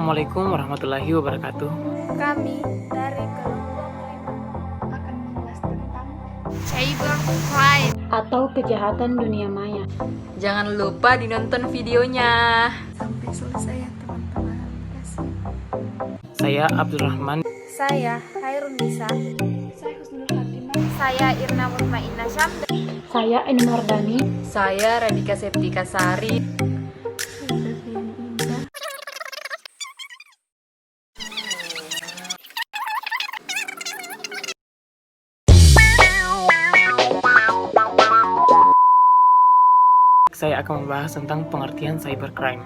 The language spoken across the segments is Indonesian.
Assalamualaikum warahmatullahi wabarakatuh. Kami dari kelompok 5 akan mengulas tentang cybercrime atau kejahatan dunia maya. Jangan lupa dinonton videonya sampai selesai ya teman-teman. Saya Abdurrahman. Saya Hairun Nisa. Saya Husnul Khatimah. Saya Irna Mutmainnah Syam. Saya Eni Mardani. Saya Radika Septika Sari. Saya akan membahas tentang pengertian cybercrime.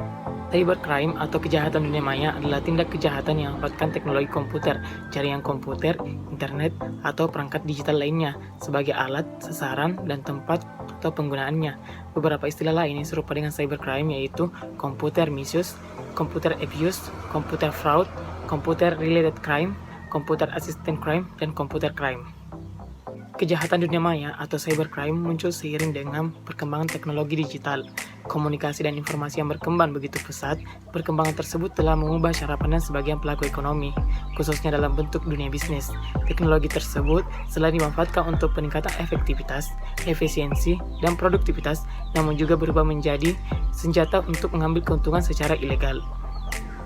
Cybercrime atau kejahatan dunia maya adalah tindak kejahatan yang memanfaatkan teknologi komputer, jaringan komputer, internet, atau perangkat digital lainnya sebagai alat, sasaran, dan tempat atau penggunaannya. Beberapa istilah lain yang serupa dengan cybercrime yaitu computer misuse, computer abuse, computer fraud, computer related crime, computer assisted crime, dan computer crime. Kejahatan dunia maya atau cybercrime muncul seiring dengan perkembangan teknologi digital, komunikasi dan informasi yang berkembang begitu pesat. Perkembangan tersebut telah mengubah cara pandang sebagian pelaku ekonomi, khususnya dalam bentuk dunia bisnis. Teknologi tersebut selain dimanfaatkan untuk peningkatan efektivitas, efisiensi, dan produktivitas, namun juga berubah menjadi senjata untuk mengambil keuntungan secara ilegal.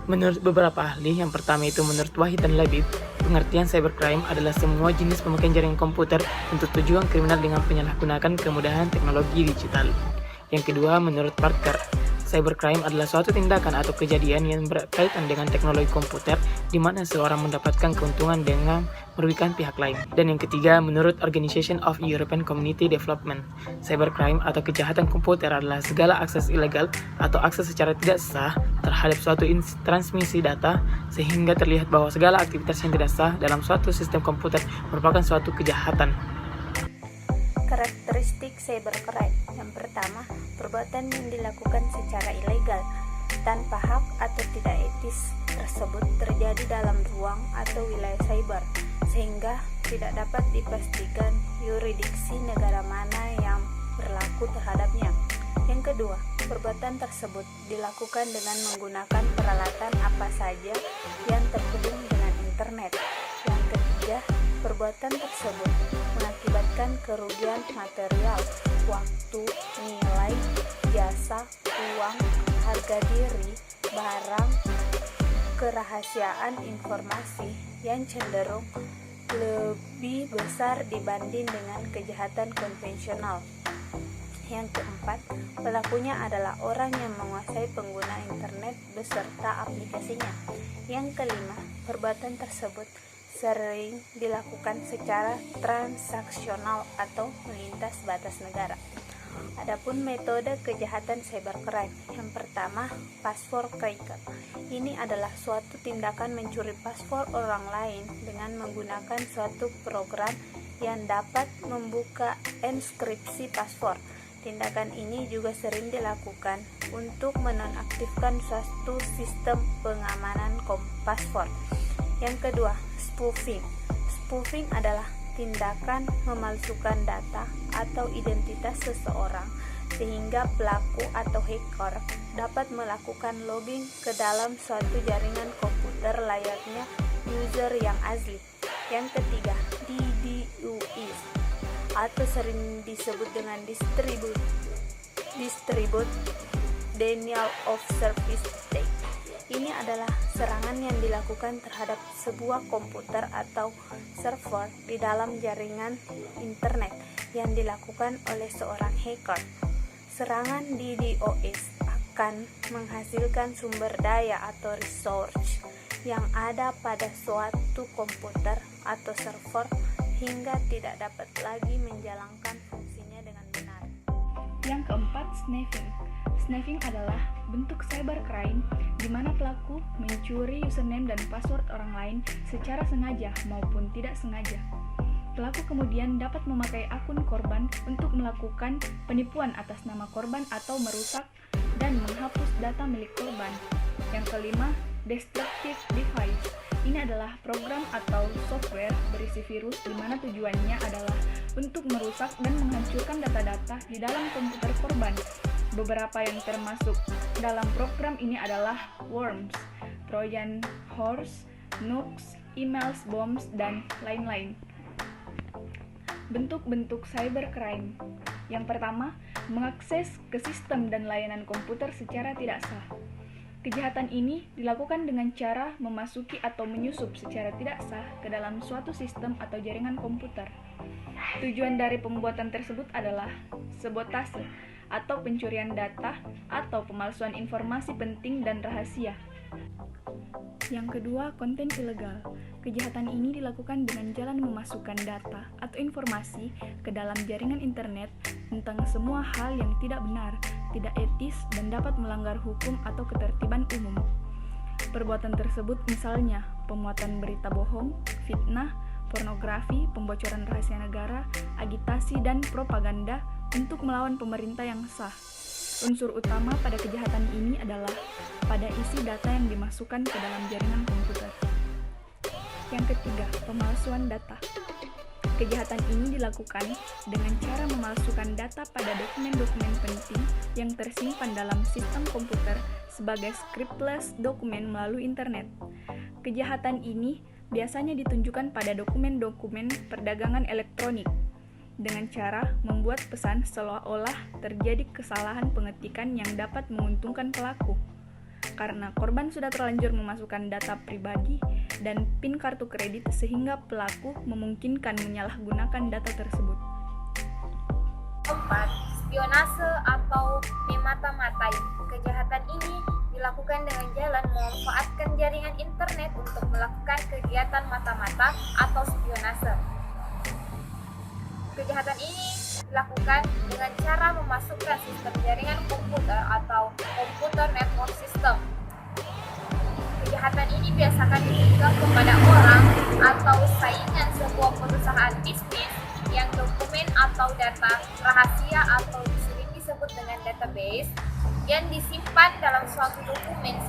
Menurut beberapa ahli, yang pertama itu menurut Wahid dan Labib, pengertian cybercrime adalah semua jenis pemakaian jaringan komputer untuk tujuan kriminal dengan penyalahgunaan kemudahan teknologi digital. Yang kedua, menurut Parker, cybercrime adalah suatu tindakan atau kejadian yang berkaitan dengan teknologi komputer di mana seorang mendapatkan keuntungan dengan merugikan pihak lain. Dan yang ketiga, menurut Organization of European Community Development, cybercrime atau kejahatan komputer adalah segala akses ilegal atau akses secara tidak sah terhadap suatu transmisi data sehingga terlihat bahwa segala aktivitas yang tidak sah dalam suatu sistem komputer merupakan suatu kejahatan. Karakteristik cybercrime. Yang pertama, perbuatan yang dilakukan secara ilegal, tanpa hak atau tidak etis tersebut terjadi dalam ruang atau wilayah cyber, sehingga tidak dapat dipastikan yurisdiksi negara mana yang berlaku terhadapnya. Yang kedua, perbuatan tersebut dilakukan dengan menggunakan peralatan apa saja yang terhubung dengan internet. Yang ketiga, perbuatan tersebut mengakibatkan kerugian material, waktu, nilai, jasa, uang, harga diri, barang, kerahasiaan informasi yang cenderung lebih besar dibanding dengan kejahatan konvensional. Yang keempat, pelakunya adalah orang yang menguasai pengguna internet beserta aplikasinya. Yang kelima, perbuatan tersebut sering dilakukan secara transaksional atau melintas batas negara. Adapun metode kejahatan cybercrime, yang pertama, password cracker. Ini adalah suatu tindakan mencuri password orang lain dengan menggunakan suatu program yang dapat membuka enskripsi password. Tindakan ini juga sering dilakukan untuk menonaktifkan suatu sistem pengamanan password. Yang kedua, spoofing. Spoofing adalah tindakan memalsukan data atau identitas seseorang sehingga pelaku atau hacker dapat melakukan logging ke dalam suatu jaringan komputer layaknya user yang asli. Yang ketiga, DDoS atau sering disebut dengan distribute denial of service attack. Ini adalah serangan yang dilakukan terhadap sebuah komputer atau server di dalam jaringan internet yang dilakukan oleh seorang hacker. Serangan DDoS akan menghasilkan sumber daya atau resource yang ada pada suatu komputer atau server hingga tidak dapat lagi menjalankan fungsinya dengan benar. Yang keempat, sniffing. Sniffing adalah bentuk cybercrime di mana pelaku mencuri username dan password orang lain secara sengaja maupun tidak sengaja. Pelaku kemudian dapat memakai akun korban untuk melakukan penipuan atas nama korban atau merusak dan menghapus data milik korban. Yang kelima, destructive device. Ini adalah program atau software berisi virus di mana tujuannya adalah untuk merusak dan menghancurkan data-data di dalam komputer korban. Beberapa yang termasuk dalam program ini adalah worms. Trojan horse, nukes, emails, bombs, dan lain-lain. Bentuk-bentuk cybercrime. Yang pertama, mengakses ke sistem dan layanan komputer secara tidak sah. Kejahatan ini dilakukan dengan cara memasuki atau menyusup secara tidak sah ke dalam suatu sistem atau jaringan komputer. Tujuan dari pembuatan tersebut adalah sabotase atau pencurian data atau pemalsuan informasi penting dan rahasia. Yang kedua, konten ilegal. Kejahatan ini dilakukan dengan jalan memasukkan data atau informasi ke dalam jaringan internet tentang semua hal yang tidak benar, tidak etis, dan dapat melanggar hukum atau ketertiban umum. Perbuatan tersebut misalnya pemuatan berita bohong, fitnah, pornografi, pembocoran rahasia negara, agitasi, dan propaganda untuk melawan pemerintah yang sah. Unsur utama pada kejahatan ini adalah pada isi data yang dimasukkan ke dalam jaringan komputer. Yang ketiga, pemalsuan data. Kejahatan ini dilakukan dengan cara memalsukan data pada dokumen-dokumen penting yang tersimpan dalam sistem komputer sebagai scriptless dokumen melalui internet. Kejahatan ini biasanya ditunjukkan pada dokumen-dokumen perdagangan elektronik dengan cara membuat pesan seolah-olah terjadi kesalahan pengetikan yang dapat menguntungkan pelaku. Karena korban sudah terlanjur memasukkan data pribadi dan PIN kartu kredit sehingga pelaku memungkinkan menyalahgunakan data tersebut. 4. Spionase atau memata-matai. Kejahatan ini dilakukan dengan jalan memanfaatkan jaringan internet untuk melakukan kegiatan mata-mata atau spionase. Kejahatan ini dilakukan dengan cara memasukkan sistem jaringan komputer atau komputer network system. Kejahatan ini biasakan ditujukan kepada orang atau saingan sebuah perusahaan bisnis yang dokumen atau data rahasia atau sering disebut dengan database yang disimpan dalam suatu dokumen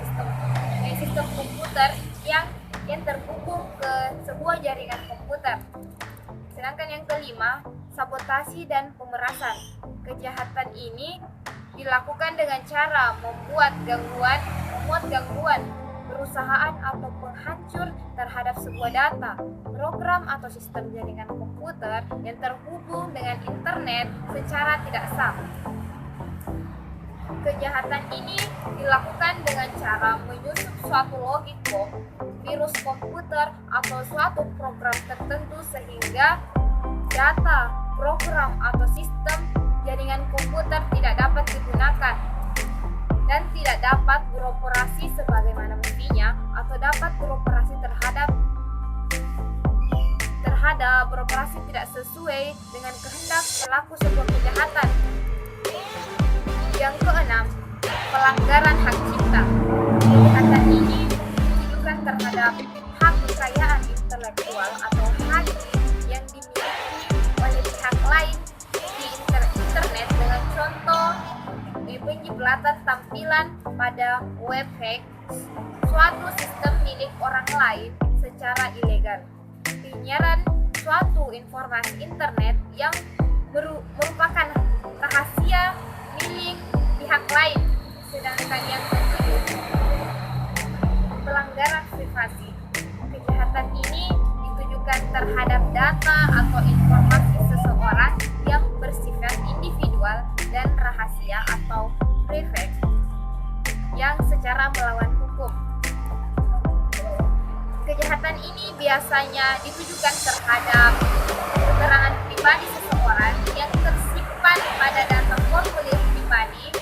sistem komputer yang terhubung ke sebuah jaringan komputer. Sedangkan yang kelima, sabotasi dan pemerasan. Kejahatan ini dilakukan dengan cara membuat gangguan perusahaan atau penghancur terhadap sebuah data, program atau sistem jaringan komputer yang terhubung dengan internet secara tidak sah. Kejahatan ini dilakukan dengan cara menyusup suatu logik bom, virus komputer, atau suatu program tertentu sehingga data, program, atau sistem jaringan komputer tidak dapat digunakan dan tidak dapat beroperasi sebagaimana mestinya atau dapat beroperasi beroperasi tidak sesuai dengan kehendak pelaku sebuah kejahatan. Yang keenam, pelanggaran hak cipta. Kejahatan ini ditujukan terhadap hak kekayaan intelektual atau hak yang dimiliki oleh pihak lain di internet dengan contoh penjiplatan tampilan pada webpage suatu sistem milik orang lain secara ilegal, penyiaran suatu informasi internet yang merupakan rahasia milik pihak lain. Sedangkan yang ketujuh, pelanggaran privasi. Kejahatan ini ditujukan terhadap data atau informasi seseorang yang bersifat individual dan rahasia atau private yang secara melawan hukum. Kejahatan ini biasanya ditujukan terhadap keterangan pribadi seseorang yang tersimpan pada data formulir pribadi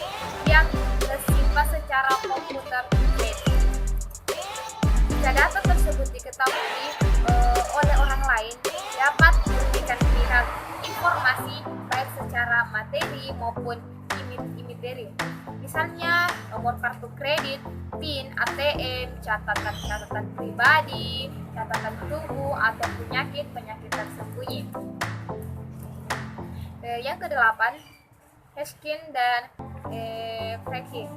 yang tersimpan secara komputer kredit. Jika data tersebut diketahui oleh orang lain, dapat memberikan pihak informasi baik secara materi maupun imateri. Misalnya nomor kartu kredit, PIN, ATM, catatan pribadi, catatan tubuh, atau penyakit tersembunyi. Yang kedelapan, hacking dan cracking.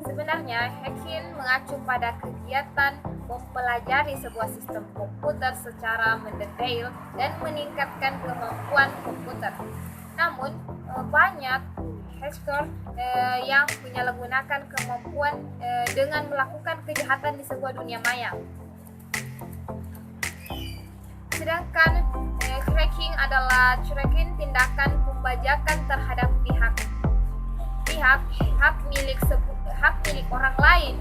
Sebenarnya, hacking mengacu pada kegiatan mempelajari sebuah sistem komputer secara mendetail dan meningkatkan kemampuan komputer. Namun, banyak hacker yang menyalahgunakan kemampuan dengan melakukan kejahatan di sebuah dunia maya. Sedangkan cracking adalah tindakan pembajakan terhadap hak milik orang lain.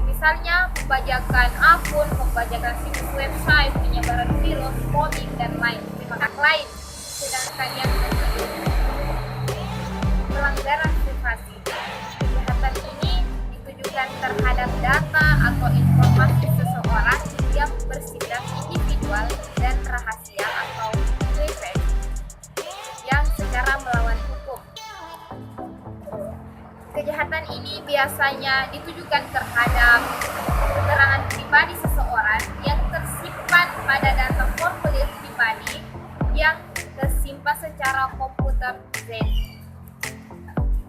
Misalnya pembajakan akun, pembajakan situs website, penyebaran virus, coding dan lain. Sedangkan yang kedua, pelanggaran privasi. Kejahatan ini ditujukan terhadap data atau informasi seseorang yang bersifat individual dan rahasia atau private yang secara melawan hukum. Kejahatan ini biasanya ditujukan terhadap keterangan pribadi seseorang yang tersimpan pada data formulir pribadi yang tersimpan secara komputer Z.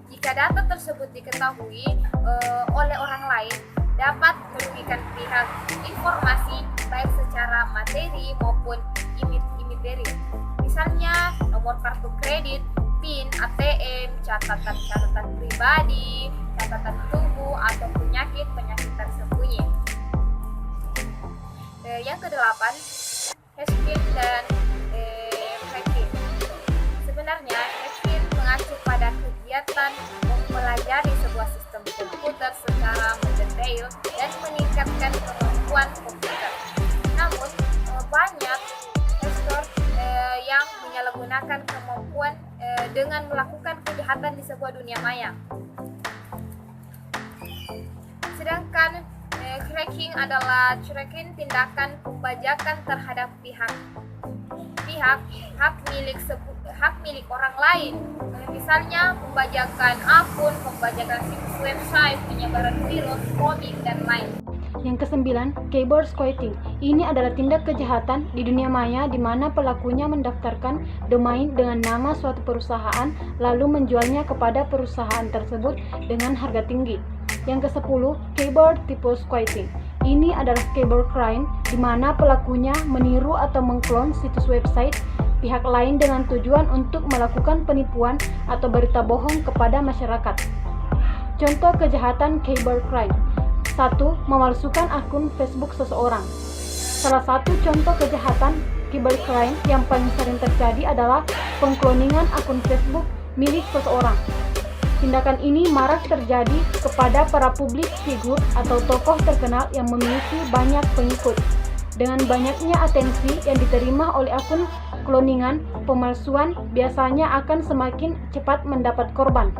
Jika data tersebut diketahui oleh orang lain, dapat merugikan pihak informasi baik secara materi maupun imateri. Misalnya nomor kartu kredit, PIN, ATM, catatan pribadi, catatan tubuh, atau penyakit tersembunyi. Yang kedelapan, hacking dan hacking. Sebenarnya hacking mengacu pada kegiatan mempelajari sebuah sistem komputer secara mendetail dan meningkatkan kemampuan komputer. Namun banyak hacker yang menyalahgunakan kemampuan dengan melakukan kejahatan di sebuah dunia maya. Sedangkan cracking adalah tindakan pembajakan terhadap hak milik orang lain. Misalnya pembajakan akun, pembajakan situs website, penyebaran virus, coding dan lain. Yang kesembilan, keyboard squatting. Ini adalah tindak kejahatan di dunia maya di mana pelakunya mendaftarkan domain dengan nama suatu perusahaan lalu menjualnya kepada perusahaan tersebut dengan harga tinggi. Yang ke-10, keyboard typo squatting. Ini adalah keyboard crime di mana pelakunya meniru atau mengklon situs website pihak lain dengan tujuan untuk melakukan penipuan atau berita bohong kepada masyarakat. Contoh kejahatan keyboard crime. 1. Memalsukan akun Facebook seseorang. Salah satu contoh kejahatan keyboard crime yang paling sering terjadi adalah pengkloningan akun Facebook milik seseorang. Tindakan ini marak terjadi kepada para publik figur atau tokoh terkenal yang memiliki banyak pengikut. Dengan banyaknya atensi yang diterima oleh akun kloningan, pemalsuan biasanya akan semakin cepat mendapat korban.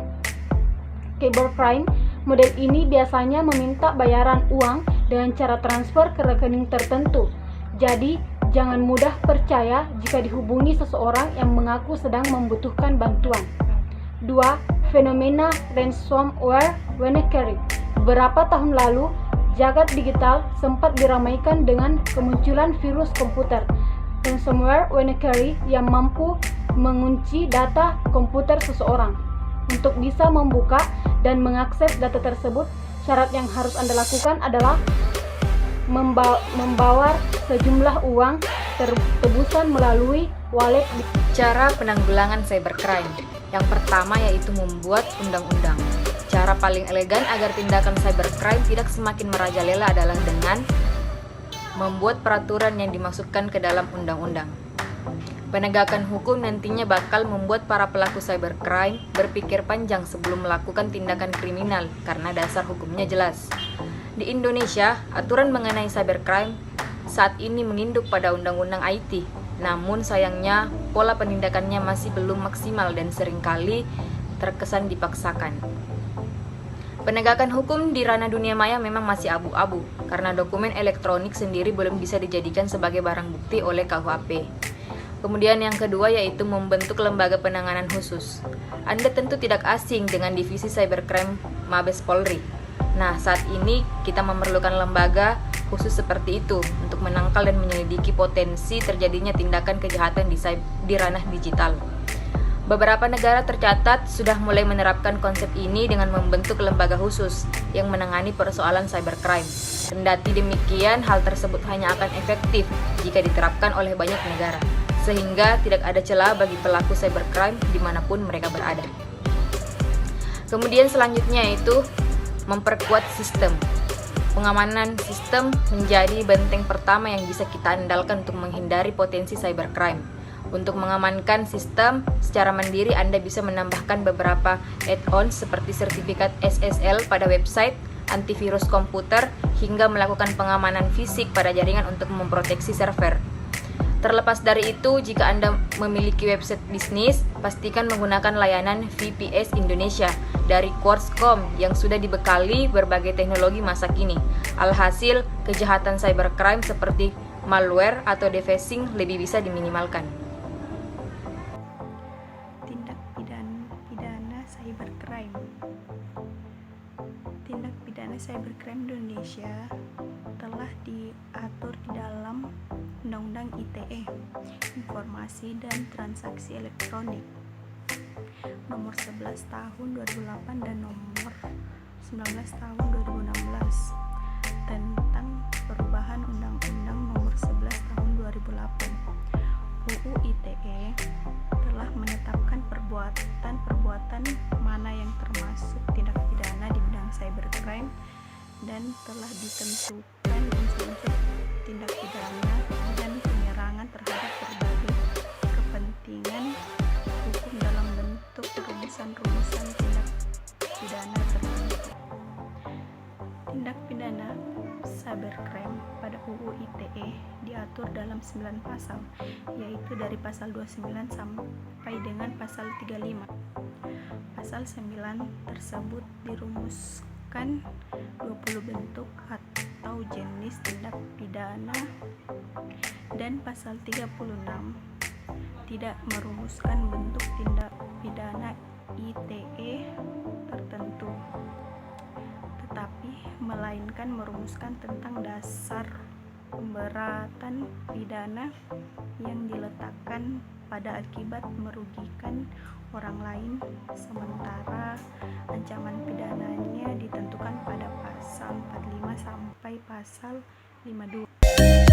Keyboard crime model ini biasanya meminta bayaran uang dengan cara transfer ke rekening tertentu. Jadi, jangan mudah percaya jika dihubungi seseorang yang mengaku sedang membutuhkan bantuan. 2. Fenomena ransomware Wannacry. Beberapa tahun lalu, jagat digital sempat diramaikan dengan kemunculan virus komputer ransomware Wannacry yang mampu mengunci data komputer seseorang. Untuk bisa membuka dan mengakses data tersebut, syarat yang harus Anda lakukan adalah membawa sejumlah uang tebusan melalui wallet. Cara penanggulangan cybercrime. Yang pertama yaitu membuat undang-undang. Cara paling elegan agar tindakan cybercrime tidak semakin merajalela adalah dengan membuat peraturan yang dimasukkan ke dalam undang-undang. Penegakan hukum nantinya bakal membuat para pelaku cybercrime berpikir panjang sebelum melakukan tindakan kriminal karena dasar hukumnya jelas. Di Indonesia, aturan mengenai cybercrime saat ini meninduk pada undang-undang IT. Namun sayangnya, pola penindakannya masih belum maksimal dan seringkali terkesan dipaksakan. Penegakan hukum di ranah dunia maya memang masih abu-abu, karena dokumen elektronik sendiri belum bisa dijadikan sebagai barang bukti oleh KUHP. Kemudian yang kedua yaitu membentuk lembaga penanganan khusus. Anda tentu tidak asing dengan divisi cybercrime Mabes Polri. Nah, saat ini kita memerlukan lembaga khusus seperti itu untuk menangkal dan menyelidiki potensi terjadinya tindakan kejahatan di ranah digital. Beberapa negara tercatat sudah mulai menerapkan konsep ini dengan membentuk lembaga khusus yang menangani persoalan cybercrime. Kendati demikian, hal tersebut hanya akan efektif jika diterapkan oleh banyak negara. sehingga tidak ada celah bagi pelaku cybercrime dimanapun mereka berada. Kemudian selanjutnya yaitu memperkuat sistem. Pengamanan sistem menjadi benteng pertama yang bisa kita andalkan untuk menghindari potensi cybercrime. Untuk mengamankan sistem secara mandiri, Anda bisa menambahkan beberapa add-ons seperti sertifikat SSL pada website, antivirus komputer, hingga melakukan pengamanan fisik pada jaringan untuk memproteksi server. Terlepas dari itu, jika Anda memiliki website bisnis, pastikan menggunakan layanan VPS Indonesia dari Quartz.com yang sudah dibekali berbagai teknologi masa kini. Alhasil, kejahatan cybercrime seperti malware atau defacing lebih bisa diminimalkan. Tindak pidana cybercrime. Tindak pidana cybercrime di Indonesia telah diatur di dalam Undang-Undang ITE, Informasi dan Transaksi Elektronik, nomor 11 tahun 2008 dan nomor 19 tahun 2016 tentang perubahan Undang-Undang nomor 11 tahun 2008. UU ITE telah menetapkan perbuatan mana yang termasuk tindak pidana di bidang cybercrime dan telah ditentukan unsur-unsur tindak pidana dan penyerangan terhadap berbagai kepentingan hukum dalam bentuk rumusan-rumusan tindak pidana tertentu. Tindak pidana cybercrime pada UU ITE diatur dalam 9 pasal, yaitu dari pasal 29 sampai dengan pasal 35. Pasal 9 tersebut dirumuskan 20 bentuk atau jenis tindak pidana, dan pasal 36 tidak merumuskan bentuk tindak pidana ITE tertentu, tetapi melainkan merumuskan tentang dasar pemberatan pidana yang diletakkan pada akibat merugikan orang lain, sementara ancaman pidananya ditentukan pada pasal 45 sampai pasal 52.